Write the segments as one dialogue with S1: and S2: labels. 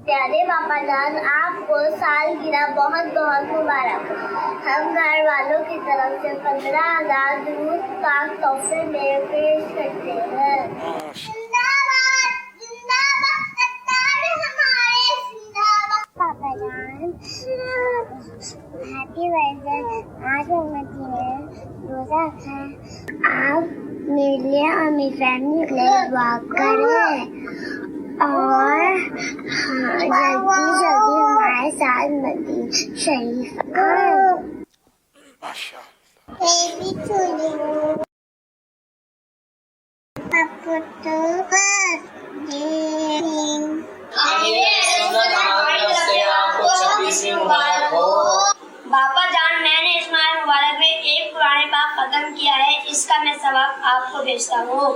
S1: प्यारे पापा जान, आपको सालगिरह बहुत बहुत मुबारक। हम घर वालों की तरफ से 15,000 दुरूद पाक तोहफे में पेश करते हैं। जिंदाबाद जिंदाबाद सत्तार हमारे जिंदाबाद। पापा जान हैप्पी बर्थडे। आज मम्मी ने रोजा रखा है, आप मेरे लिए और मेरी फैमिली के लिए दुआ करें और जल्दी जल्दी हमारे साथ मदीना शरीफ आए। बेबी चुनी
S2: बापा जान, मैंने इस माह मुबारक में एक कुरान पाक खत्म किया है, इसका मैं सवाब आपको भेजता हूँ।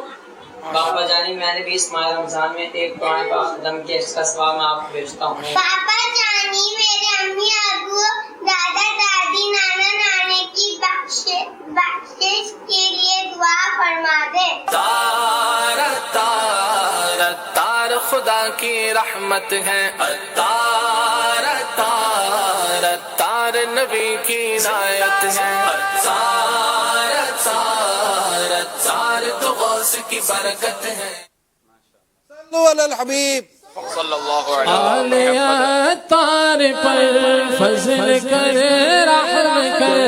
S3: बापा जानी, मैंने भी इस माह रमजान में एक कुरान पाक खत्म किया, इसका सवाब मैं आपको भेजता हूँ।
S1: पापा जानी, मेरे अम्मी अबू दादा दादी नाना नानी की बख्शिश के लिए दुआ फरमा दे।
S4: तारा तारा तार खुदा की रहमत है, तारा तारा तार नबी की इनायत है, तारा तारा तार तो गौस की बरकत है।
S5: सल्लु अलल हबीब
S4: सल्लल्लाहु अलैहि वसल्लम।
S6: तार पर फजल कर रहम कर